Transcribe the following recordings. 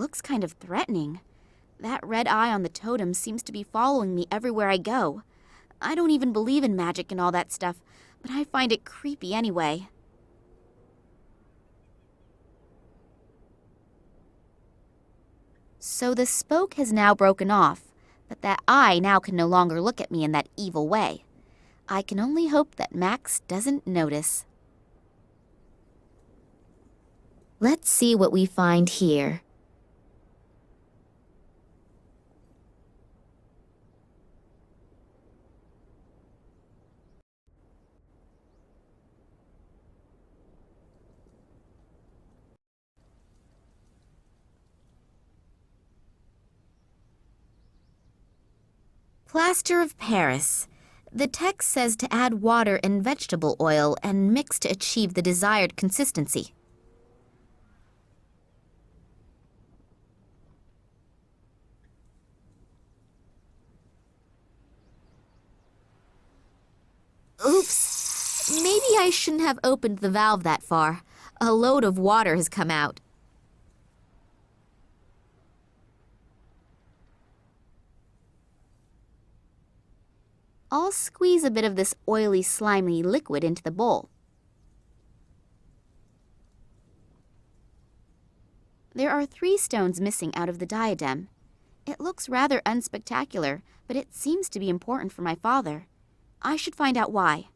looks kind of threatening. That red eye on the totem seems to be following me everywhere I go. I don't even believe in magic and all that stuff, but I find it creepy anyway. So the spoke has now broken off, but that eye now can no longer look at me in that evil way. I can only hope that Max doesn't notice. Let's see what we find here. Plaster of Paris. The text says to add water and vegetable oil and mix to achieve the desired consistency. Oops! Maybe I shouldn't have opened the valve that far. A load of water has come out. I'll squeeze a bit of this oily, slimy liquid into the bowl. There are 3 stones missing out of the diadem. It looks rather unspectacular, but it seems to be important for my father. I should find out why.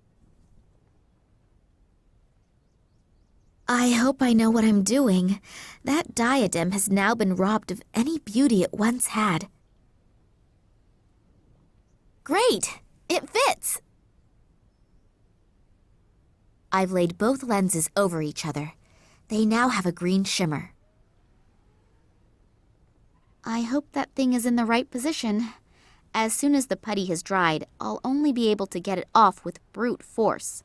I hope I know what I'm doing. That diadem has now been robbed of any beauty it once had. Great! It fits! I've laid both lenses over each other. They now have a green shimmer. I hope that thing is in the right position. As soon as the putty has dried, I'll only be able to get it off with brute force.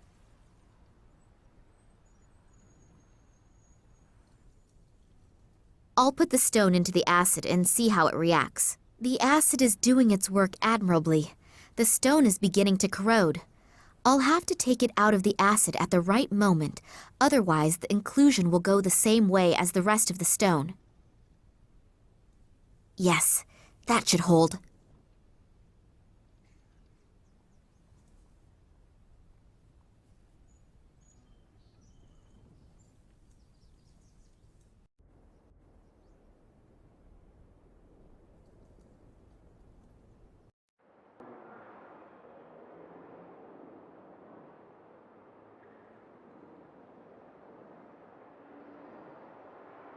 I'll put the stone into the acid and see how it reacts. The acid is doing its work admirably. The stone is beginning to corrode. I'll have to take it out of the acid at the right moment, otherwise the inclusion will go the same way as the rest of the stone. Yes, that should hold.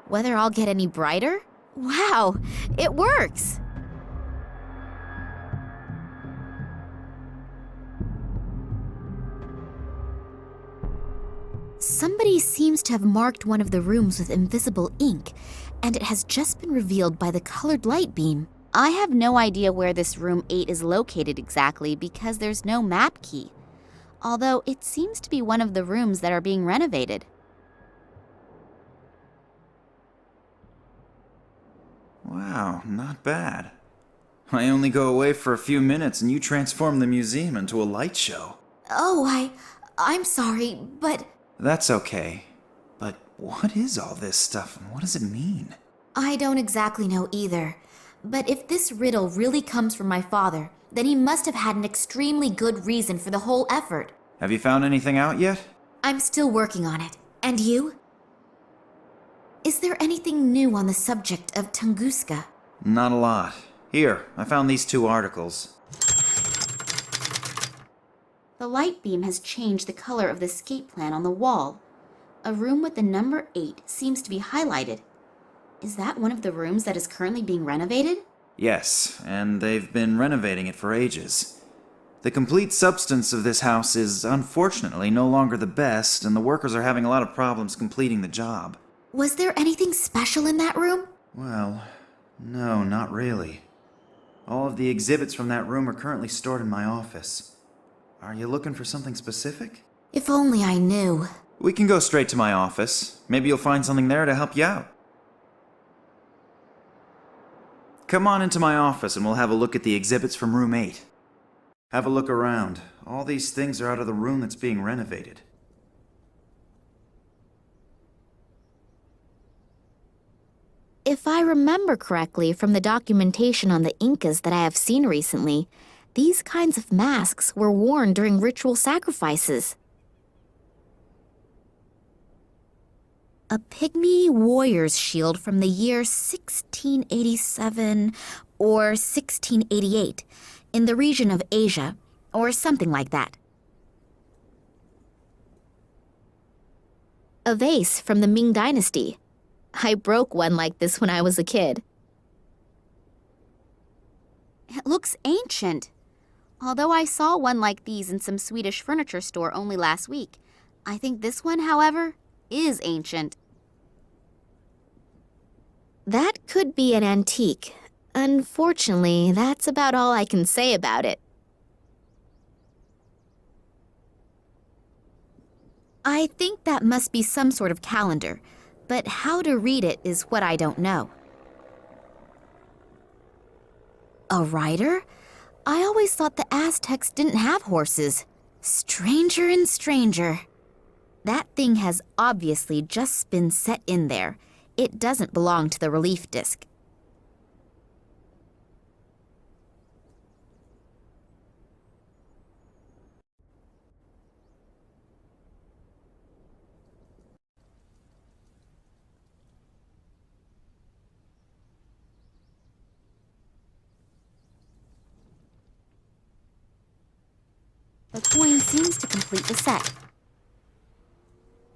Whether I'll get any brighter? Wow, it works! Somebody seems to have marked one of the rooms with invisible ink, and it has just been revealed by the colored light beam. I have no idea where this room 8 is located exactly because there's no map key, although it seems to be one of the rooms that are being renovated. Wow, not bad. I only go away for a few minutes and you transform the museum into a light show. Oh, I'm sorry, but... That's okay. But what is all this stuff and what does it mean? I don't exactly know either. But if this riddle really comes from my father, then he must have had an extremely good reason for the whole effort. Have you found anything out yet? I'm still working on it. And you? Is there anything new on the subject of Tunguska? Not a lot. Here, I found these 2 articles. The light beam has changed the color of the escape plan on the wall. A room with the number 8 seems to be highlighted. Is that one of the rooms that is currently being renovated? Yes, and they've been renovating it for ages. The complete substance of this house is unfortunately no longer the best, and the workers are having a lot of problems completing the job. Was there anything special in that room? Well, no, not really. All of the exhibits from that room are currently stored in my office. Are you looking for something specific? If only I knew. We can go straight to my office. Maybe you'll find something there to help you out. Come on into my office and we'll have a look at the exhibits from room 8. Have a look around. All these things are out of the room that's being renovated. If I remember correctly from the documentation on the Incas that I have seen recently, these kinds of masks were worn during ritual sacrifices. A pygmy warrior's shield from the year 1687 or 1688 in the region of Asia, or something like that. A vase from the Ming Dynasty. I broke one like this when I was a kid. It looks ancient. Although I saw one like these in some Swedish furniture store only last week, I think this one, however, is ancient. That could be an antique. Unfortunately, that's about all I can say about it. I think that must be some sort of calendar, but how to read it is what I don't know. A rider? I always thought the Aztecs didn't have horses. Stranger and stranger. That thing has obviously just been set in there. It doesn't belong to the relief disc. The coin seems to complete the set.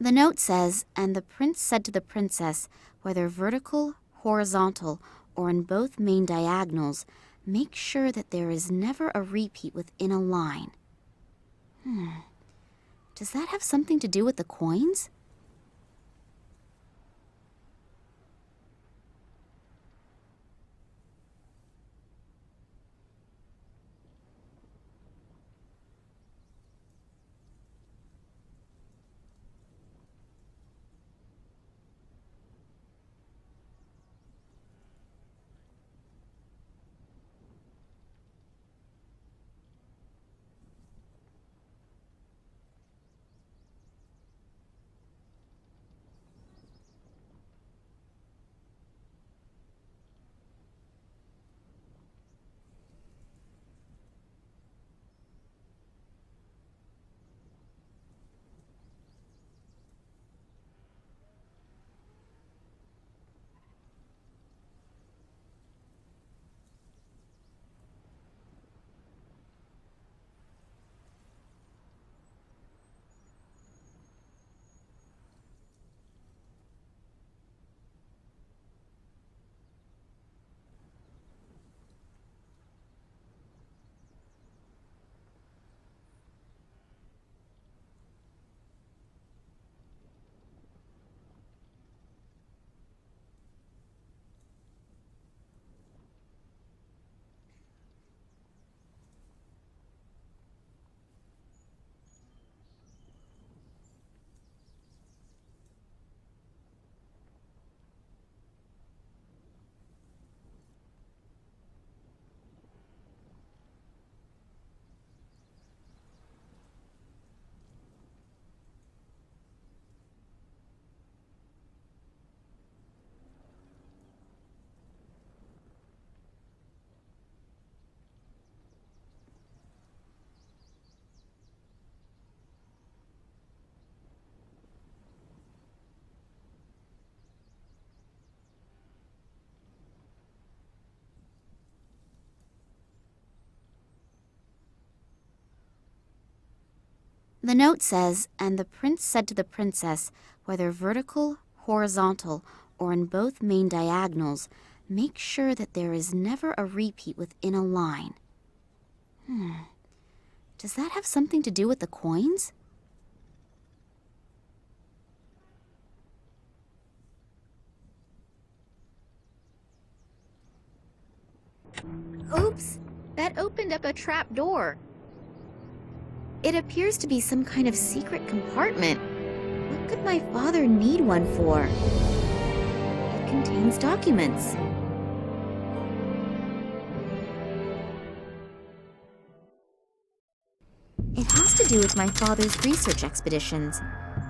The note says, "And the prince said to the princess, whether vertical, horizontal, or in both main diagonals, make sure that there is never a repeat within a line." Does that have something to do with the coins? The note says, "And the prince said to the princess, whether vertical, horizontal, or in both main diagonals, make sure that there is never a repeat within a line." Does that have something to do with the coins? Oops! That opened up a trap door. It appears to be some kind of secret compartment. What could my father need one for? It contains documents. It has to do with my father's research expeditions.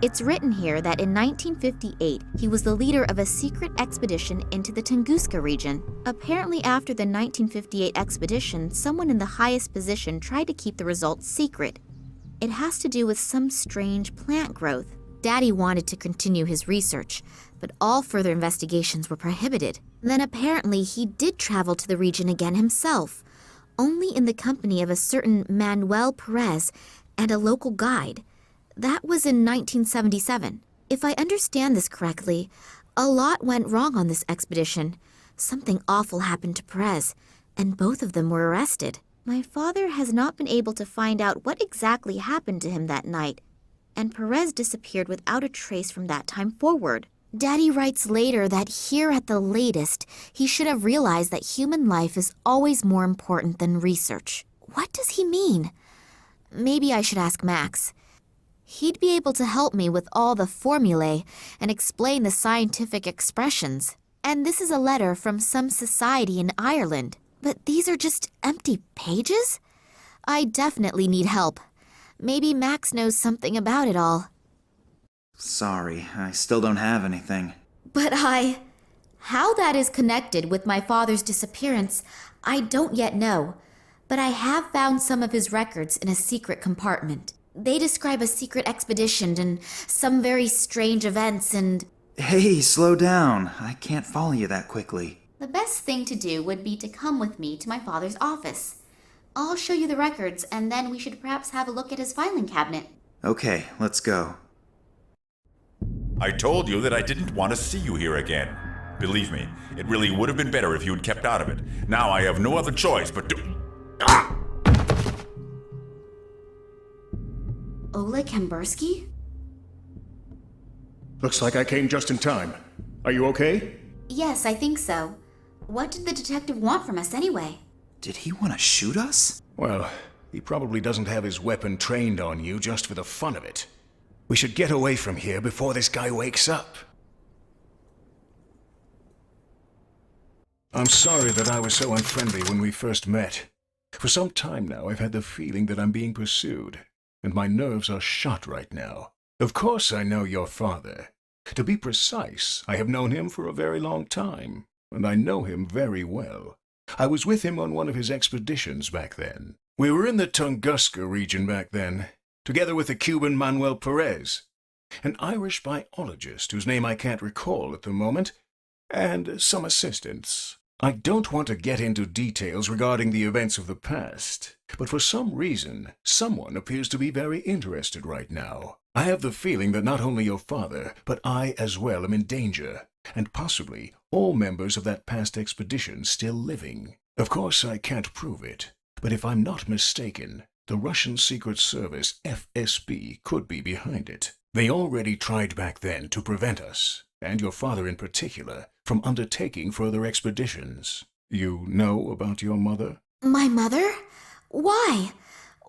It's written here that in 1958, he was the leader of a secret expedition into the Tunguska region. Apparently, after the 1958 expedition, someone in the highest position tried to keep the results secret. It has to do with some strange plant growth. Daddy wanted to continue his research, but all further investigations were prohibited. Then apparently he did travel to the region again himself, only in the company of a certain Manuel Perez and a local guide. That was in 1977. If I understand this correctly, a lot went wrong on this expedition. Something awful happened to Perez, and both of them were arrested. My father has not been able to find out what exactly happened to him that night, and Perez disappeared without a trace from that time forward. Daddy writes later that here at the latest, he should have realized that human life is always more important than research. What does he mean? Maybe I should ask Max. He'd be able to help me with all the formulae and explain the scientific expressions. And this is a letter from some society in Ireland. But these are just empty pages? I definitely need help. Maybe Max knows something about it all. Sorry, I still don't have anything. But how that is connected with my father's disappearance, I don't yet know. But I have found some of his records in a secret compartment. They describe a secret expedition and some very strange events and... Hey, slow down. I can't follow you that quickly. The best thing to do would be to come with me to my father's office. I'll show you the records, and then we should perhaps have a look at his filing cabinet. Okay, let's go. I told you that I didn't want to see you here again. Believe me, it really would have been better if you had kept out of it. Now I have no other choice but to... Ah! Oleg Kambersky? Looks like I came just in time. Are you okay? Yes, I think so. What did the detective want from us anyway? Did he want to shoot us? Well, he probably doesn't have his weapon trained on you just for the fun of it. We should get away from here before this guy wakes up. I'm sorry that I was so unfriendly when we first met. For some time now, I've had the feeling that I'm being pursued, and my nerves are shot right now. Of course I know your father. To be precise, I have known him for a very long time, and I know him very well. I was with him on one of his expeditions back then. We were in the Tunguska region back then, together with the Cuban Manuel Perez, an Irish biologist whose name I can't recall at the moment, and some assistants. I don't want to get into details regarding the events of the past, but for some reason, someone appears to be very interested right now. I have the feeling that not only your father, but I as well am in danger, and possibly all members of that past expedition still living. Of course, I can't prove it, but if I'm not mistaken, the Russian Secret Service, FSB, could be behind it. They already tried back then to prevent us, and your father in particular, from undertaking further expeditions. You know about your mother? My mother? Why?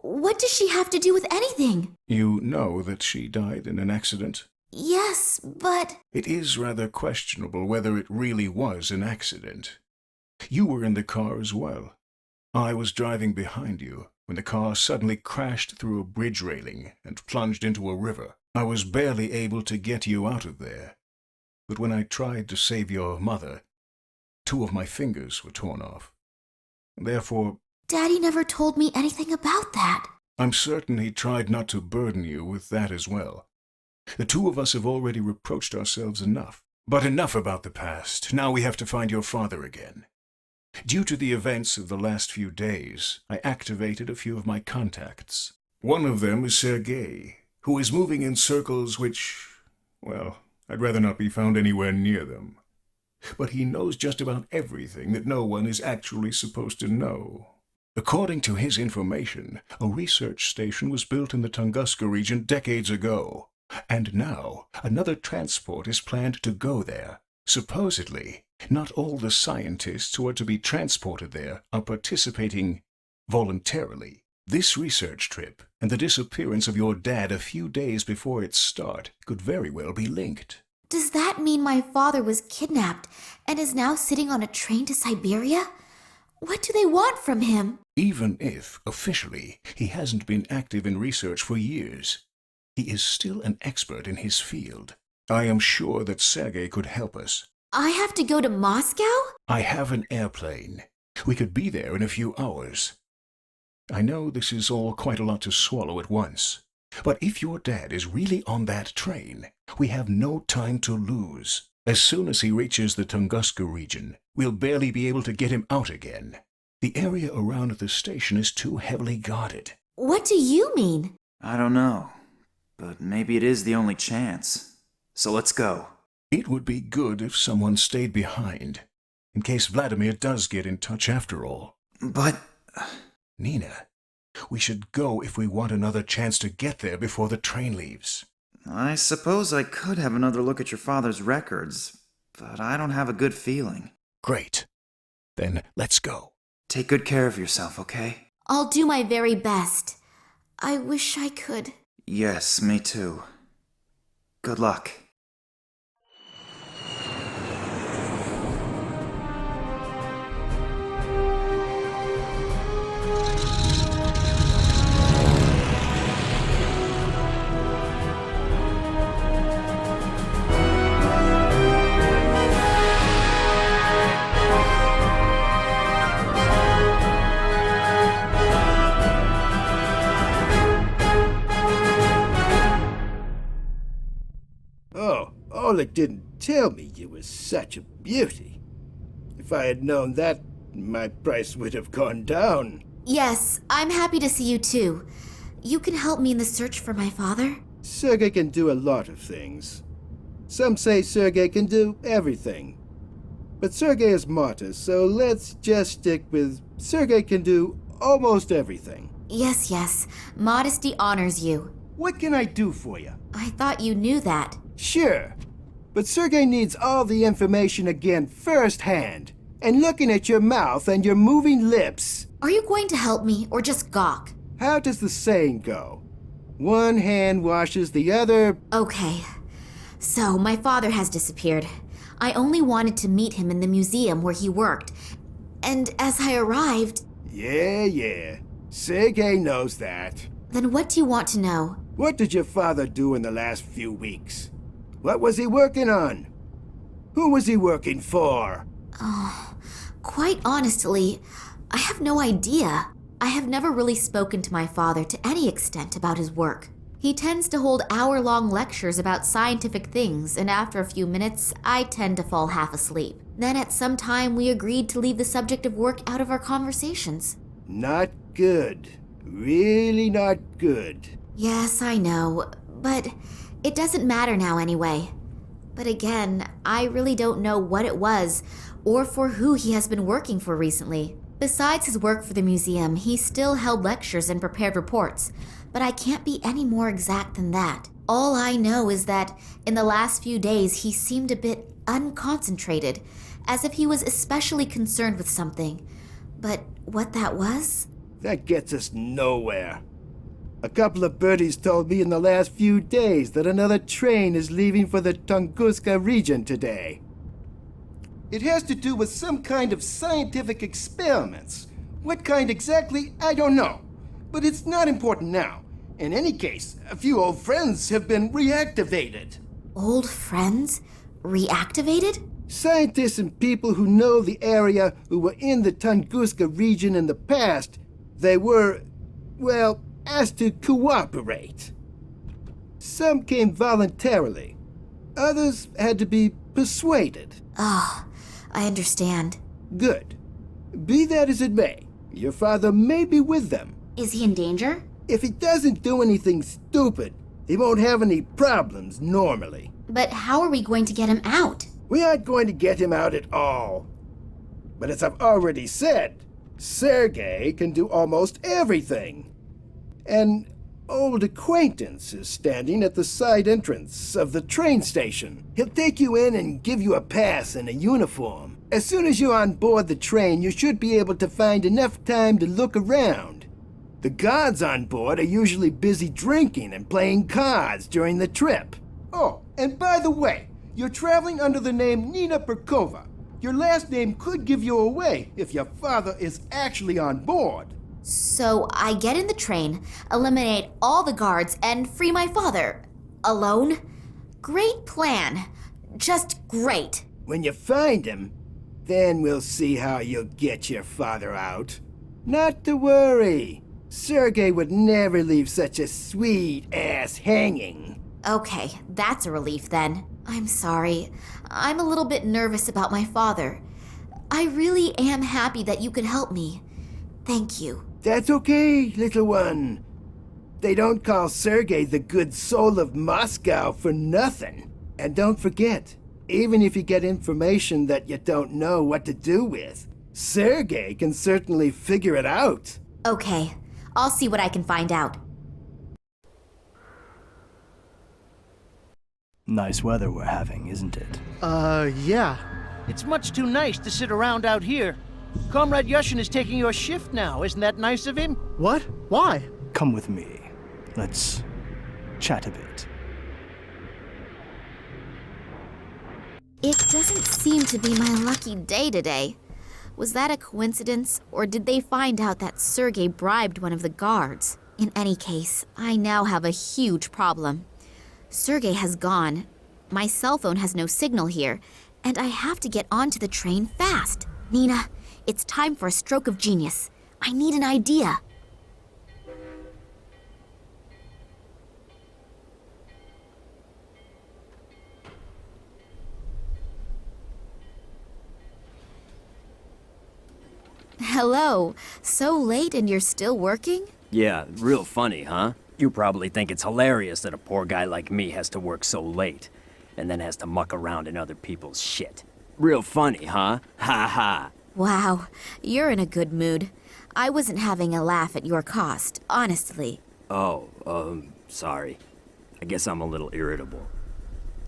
What does she have to do with anything? You know that she died in an accident? Yes, but... It is rather questionable whether it really was an accident. You were in the car as well. I was driving behind you when the car suddenly crashed through a bridge railing and plunged into a river. I was barely able to get you out of there. But when I tried to save your mother, 2 of my fingers were torn off. Therefore... Daddy never told me anything about that. I'm certain he tried not to burden you with that as well. The 2 of us have already reproached ourselves enough. But enough about the past. Now we have to find your father again. Due to the events of the last few days, I activated a few of my contacts. One of them is Sergei, who is moving in circles which, well, I'd rather not be found anywhere near them. But he knows just about everything that no one is actually supposed to know. According to his information, a research station was built in the Tunguska region decades ago, and now another transport is planned to go there. Supposedly, not all the scientists who are to be transported there are participating voluntarily. This research trip and the disappearance of your dad a few days before its start could very well be linked. Does that mean my father was kidnapped and is now sitting on a train to Siberia? What do they want from him? Even if, officially, he hasn't been active in research for years, He is still an expert in his field. I am sure that Sergei could help us. I have to go to Moscow? I have an airplane. We could be there in a few hours. I know this is all quite a lot to swallow at once, but if your dad is really on that train, we have no time to lose. As soon as he reaches the Tunguska region, we'll barely be able to get him out again. The area around the station is too heavily guarded. What do you mean? I don't know, but maybe it is the only chance. So let's go. It would be good if someone stayed behind, in case Vladimir does get in touch after all. But... Nina, we should go if we want another chance to get there before the train leaves. I suppose I could have another look at your father's records, but I don't have a good feeling. Great. Then let's go. Take good care of yourself, okay? I'll do my very best. I wish I could. Yes, me too. Good luck. Oleg didn't tell me you were such a beauty. If I had known that, my price would have gone down. Yes, I'm happy to see you too. You can help me in the search for my father? Sergei can do a lot of things. Some say Sergei can do everything. But Sergei is martyr, so let's just stick with Sergei can do almost everything. Yes. Modesty honors you. What can I do for you? I thought you knew that. Sure. But Sergei needs all the information again firsthand. And looking at your mouth and your moving lips. Are you going to help me or just gawk? How does the saying go? One hand washes the other. Okay. So, my father has disappeared. I only wanted to meet him in the museum where he worked. And as I arrived... Yeah. Sergei knows that. Then what do you want to know? What did your father do in the last few weeks? What was he working on? Who was he working for? Oh, quite honestly, I have no idea. I have never really spoken to my father to any extent about his work. He tends to hold hour-long lectures about scientific things, and after a few minutes, I tend to fall half asleep. Then at some time, we agreed to leave the subject of work out of our conversations. Not good. Really not good. Yes, I know, but it doesn't matter now anyway. But again, I really don't know what it was, or for who he has been working for recently. Besides his work for the museum, he still held lectures and prepared reports, but I can't be any more exact than that. All I know is that in the last few days he seemed a bit unconcentrated, as if he was especially concerned with something. But what that was? That gets us nowhere. A couple of birdies told me in the last few days that another train is leaving for the Tunguska region today. It has to do with some kind of scientific experiments. What kind exactly, I don't know. But it's not important now. In any case, a few old friends have been reactivated. Old friends? Reactivated? Scientists and people who know the area who were in the Tunguska region in the past, they were, well, asked to cooperate. Some came voluntarily. Others had to be persuaded. Oh, I understand. Good. Be that as it may, your father may be with them. Is he in danger? If he doesn't do anything stupid, he won't have any problems normally. But how are we going to get him out? We aren't going to get him out at all. But as I've already said, Sergei can do almost everything. An old acquaintance is standing at the side entrance of the train station. He'll take you in and give you a pass and a uniform. As soon as you're on board the train, you should be able to find enough time to look around. The guards on board are usually busy drinking and playing cards during the trip. Oh, and by the way, you're traveling under the name Nina Perkova. Your last name could give you away if your father is actually on board. So I get in the train, eliminate all the guards, and free my father. Alone? Great plan. Just great. When you find him, then we'll see how you'll get your father out. Not to worry. Sergei would never leave such a sweet ass hanging. Okay, that's a relief then. I'm sorry. I'm a little bit nervous about my father. I really am happy that you could help me. Thank you. That's okay, little one. They don't call Sergei the good soul of Moscow for nothing. And don't forget, even if you get information that you don't know what to do with, Sergei can certainly figure it out. Okay, I'll see what I can find out. Nice weather we're having, isn't it? Yeah. It's much too nice to sit around out here. Comrade Yushin is taking your shift now. Isn't that nice of him? What? Why? Come with me. Let's chat a bit. It doesn't seem to be my lucky day today. Was that a coincidence, or did they find out that Sergei bribed one of the guards? In any case, I now have a huge problem. Sergei has gone. My cell phone has no signal here, and I have to get onto the train fast. Nina, it's time for a stroke of genius. I need an idea. Hello. So late and you're still working? Yeah, real funny, huh? You probably think it's hilarious that a poor guy like me has to work so late, and then has to muck around in other people's shit. Real funny, huh? Ha ha. Wow, you're in a good mood. I wasn't having a laugh at your cost, honestly. Oh, sorry. I guess I'm a little irritable.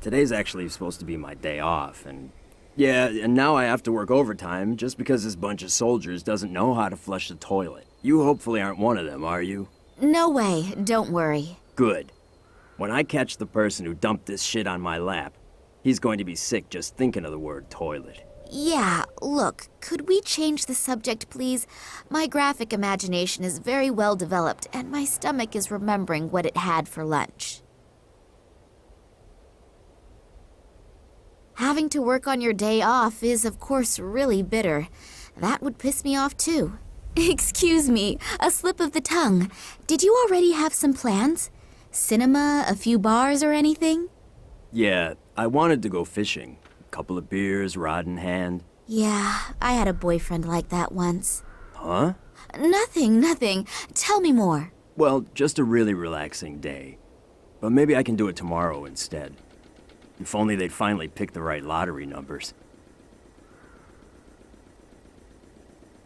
Today's actually supposed to be my day off, and now I have to work overtime just because this bunch of soldiers doesn't know how to flush the toilet. You hopefully aren't one of them, are you? No way, don't worry. Good. When I catch the person who dumped this shit on my lap, he's going to be sick just thinking of the word toilet. Yeah, look, could we change the subject, please? My graphic imagination is very well developed, and my stomach is remembering what it had for lunch. Having to work on your day off is, of course, really bitter. That would piss me off, too. Excuse me, a slip of the tongue. Did you already have some plans? Cinema, a few bars, or anything? Yeah, I wanted to go fishing. A couple of beers, rod in hand. Yeah, I had a boyfriend like that once. Huh? Nothing. Tell me more. Well, just a really relaxing day. But maybe I can do it tomorrow instead. If only they'd finally pick the right lottery numbers.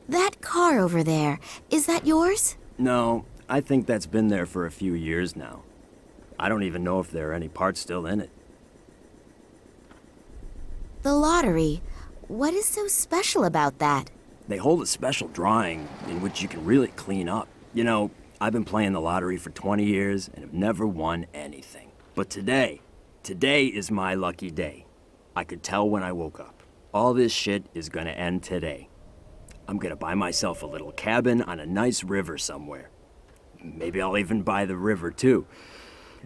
That car over there, is that yours? No, I think that's been there for a few years now. I don't even know if there are any parts still in it. The lottery. What is so special about that? They hold a special drawing in which you can really clean up. You know, I've been playing the lottery for 20 years and have never won anything. But today is my lucky day. I could tell when I woke up. All this shit is gonna end today. I'm gonna buy myself a little cabin on a nice river somewhere. Maybe I'll even buy the river too.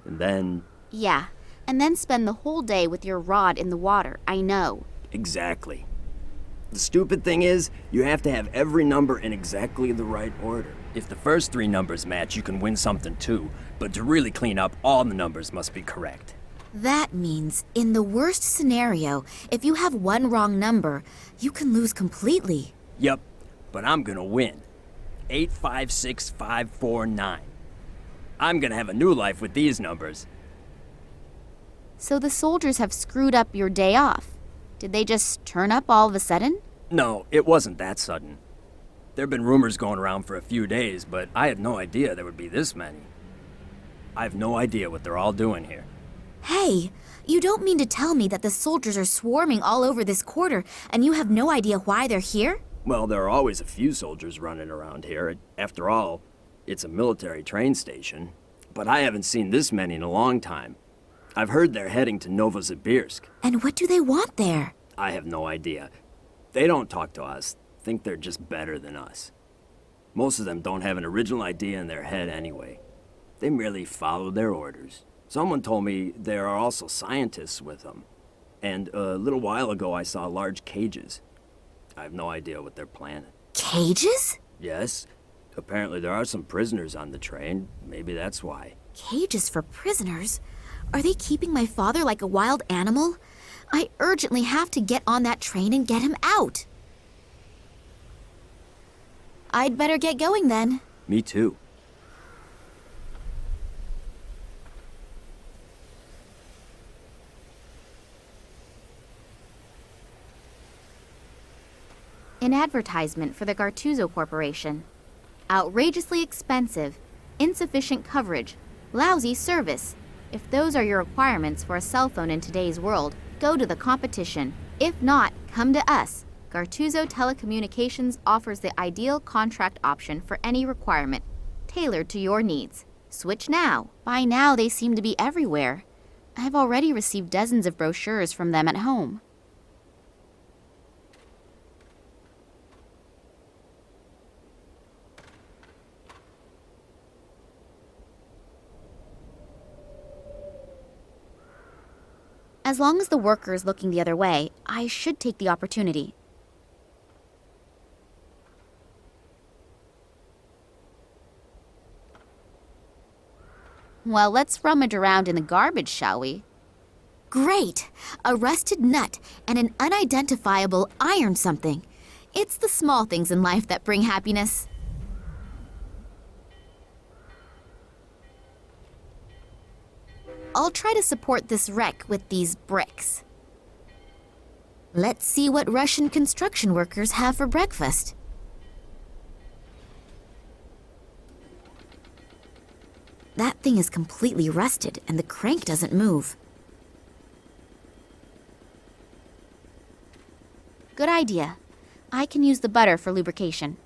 And then... Yeah, and then spend the whole day with your rod in the water, I know. Exactly. The stupid thing is, you have to have every number in exactly the right order. If the first 3 numbers match, you can win something too. But to really clean up, all the numbers must be correct. That means, in the worst scenario, if you have one wrong number, you can lose completely. Yep, but I'm gonna win. 856549. I'm gonna have a new life with these numbers. So the soldiers have screwed up your day off. Did they just turn up all of a sudden? No, it wasn't that sudden. There've been rumors going around for a few days, but I had no idea there would be this many. I have no idea what they're all doing here. Hey, you don't mean to tell me that the soldiers are swarming all over this quarter and you have no idea why they're here? Well, there are always a few soldiers running around here. After all, it's a military train station. But I haven't seen this many in a long time. I've heard they're heading to Novosibirsk. And what do they want there? I have no idea. They don't talk to us. Think they're just better than us. Most of them don't have an original idea in their head anyway. They merely follow their orders. Someone told me there are also scientists with them. And a little while ago I saw large cages. I have no idea what they're planning. Cages? Yes. Apparently there are some prisoners on the train. Maybe that's why. Cages for prisoners? Are they keeping my father like a wild animal? I urgently have to get on that train and get him out. I'd better get going then. Me too. An advertisement for the Gattuso Corporation. Outrageously expensive, insufficient coverage, lousy service. If those are your requirements for a cell phone in today's world, go to the competition. If not, come to us. Gattuso Telecommunications offers the ideal contract option for any requirement, tailored to your needs. Switch now. By now, they seem to be everywhere. I've already received dozens of brochures from them at home. As long as the worker is looking the other way, I should take the opportunity. Well, let's rummage around in the garbage, shall we? Great! A rusted nut and an unidentifiable iron something. It's the small things in life that bring happiness. I'll try to support this wreck with these bricks. Let's see what Russian construction workers have for breakfast. That thing is completely rusted and the crank doesn't move. Good idea. I can use the butter for lubrication.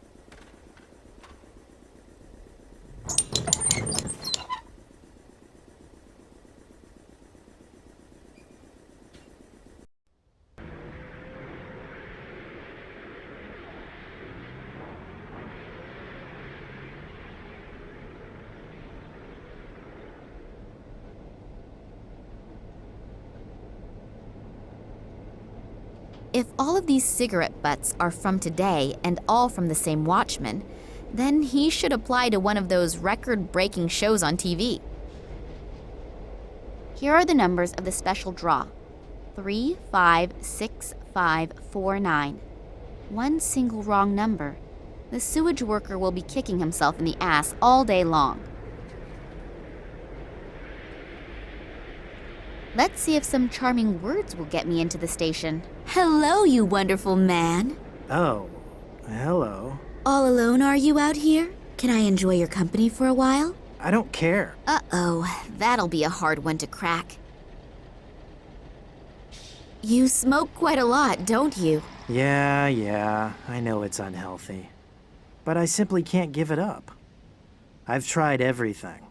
If all of these cigarette butts are from today and all from the same watchman, then he should apply to one of those record-breaking shows on TV. Here are the numbers of the special draw. 356549. One single wrong number. The sewage worker will be kicking himself in the ass all day long. Let's see if some charming words will get me into the station. Hello, you wonderful man. Oh, hello. All alone are you out here? Can I enjoy your company for a while? I don't care. Uh-oh, that'll be a hard one to crack. You smoke quite a lot, don't you? Yeah, I know it's unhealthy. But I simply can't give it up. I've tried everything.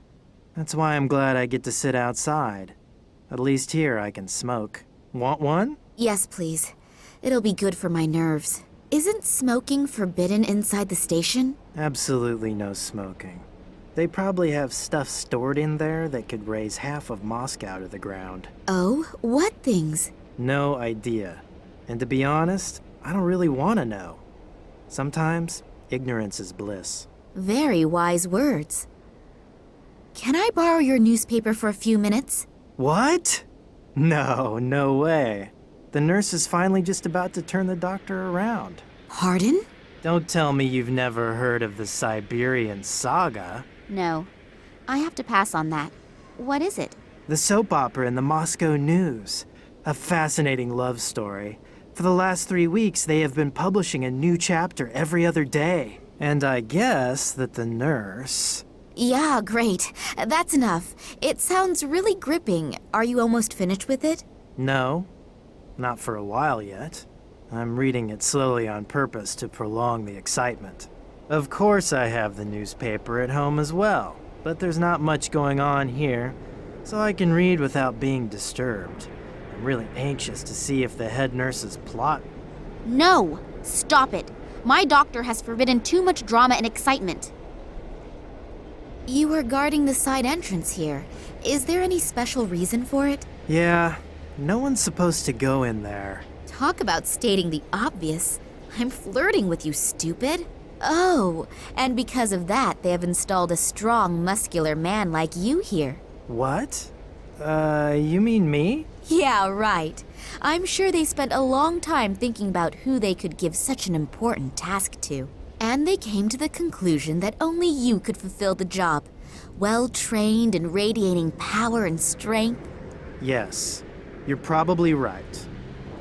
That's why I'm glad I get to sit outside. At least here I can smoke. Want one? Yes, please. It'll be good for my nerves. Isn't smoking forbidden inside the station? Absolutely no smoking. They probably have stuff stored in there that could raise half of Moscow to the ground. Oh, what things? No idea. And to be honest, I don't really want to know. Sometimes, ignorance is bliss. Very wise words. Can I borrow your newspaper for a few minutes? What? No way. The nurse is finally just about to turn the doctor around. Pardon? Don't tell me you've never heard of the Siberian Saga. No. I have to pass on that. What is it? The soap opera in the Moscow News. A fascinating love story. For the last 3 weeks, they have been publishing a new chapter every other day. And I guess that the nurse... Yeah, great. That's enough. It sounds really gripping. Are you almost finished with it? No, not for a while yet. I'm reading it slowly on purpose to prolong the excitement. Of course I have the newspaper at home as well, but there's not much going on here, so I can read without being disturbed. I'm really anxious to see if the head nurse's plot... No! Stop it! My doctor has forbidden too much drama and excitement. You are guarding the side entrance here. Is there any special reason for it? Yeah, no one's supposed to go in there. Talk about stating the obvious. I'm flirting with you, stupid. Oh, and because of that, they have installed a strong, muscular man like you here. What? You mean me? Yeah, right. I'm sure they spent a long time thinking about who they could give such an important task to. And they came to the conclusion that only you could fulfill the job. Well-trained and radiating power and strength. Yes, you're probably right.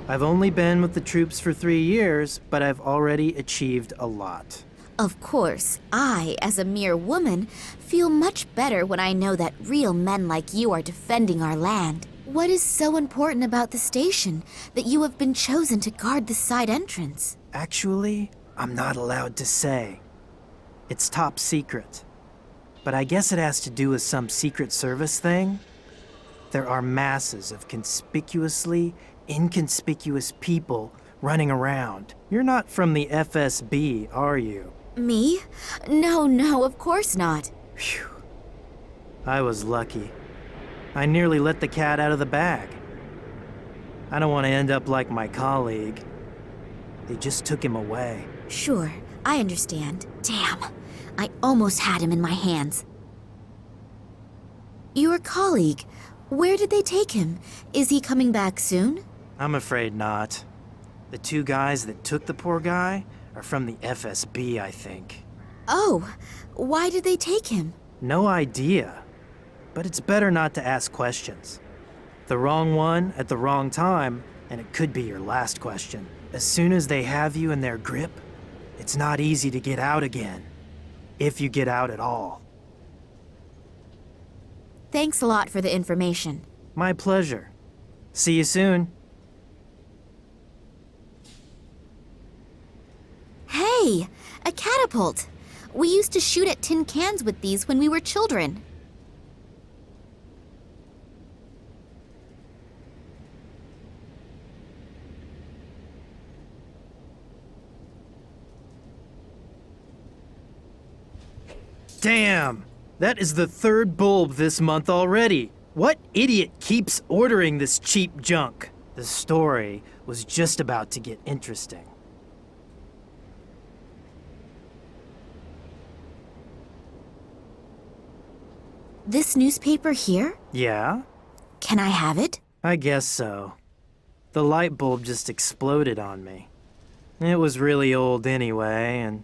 I've only been with the troops for 3 years, but I've already achieved a lot. Of course, I, as a mere woman, feel much better when I know that real men like you are defending our land. What is so important about the station that you have been chosen to guard the side entrance? Actually, I'm not allowed to say. It's top secret. But I guess it has to do with some Secret Service thing. There are masses of conspicuously inconspicuous people running around. You're not from the FSB, are you? Me? No, of course not. Phew. I was lucky. I nearly let the cat out of the bag. I don't want to end up like my colleague. They just took him away. Sure, I understand. Damn, I almost had him in my hands. Your colleague, where did they take him? Is he coming back soon? I'm afraid not. The 2 guys that took the poor guy are from the FSB, I think. Oh, why did they take him? No idea. But it's better not to ask questions. The wrong one at the wrong time, and it could be your last question. As soon as they have you in their grip, it's not easy to get out again. If you get out at all. Thanks a lot for the information. My pleasure. See you soon. Hey, a catapult. We used to shoot at tin cans with these when we were children. Damn! That is the 3rd bulb this month already. What idiot keeps ordering this cheap junk? The story was just about to get interesting. This newspaper here? Yeah? Can I have it? I guess so. The light bulb just exploded on me. It was really old anyway, and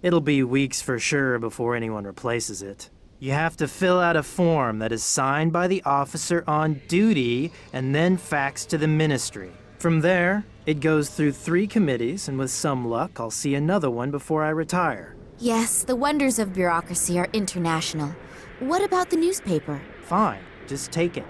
it'll be weeks for sure before anyone replaces it. You have to fill out a form that is signed by the officer on duty and then faxed to the ministry. From there, it goes through 3 committees, and with some luck, I'll see another one before I retire. Yes, the wonders of bureaucracy are international. What about the newspaper? Fine, just take it.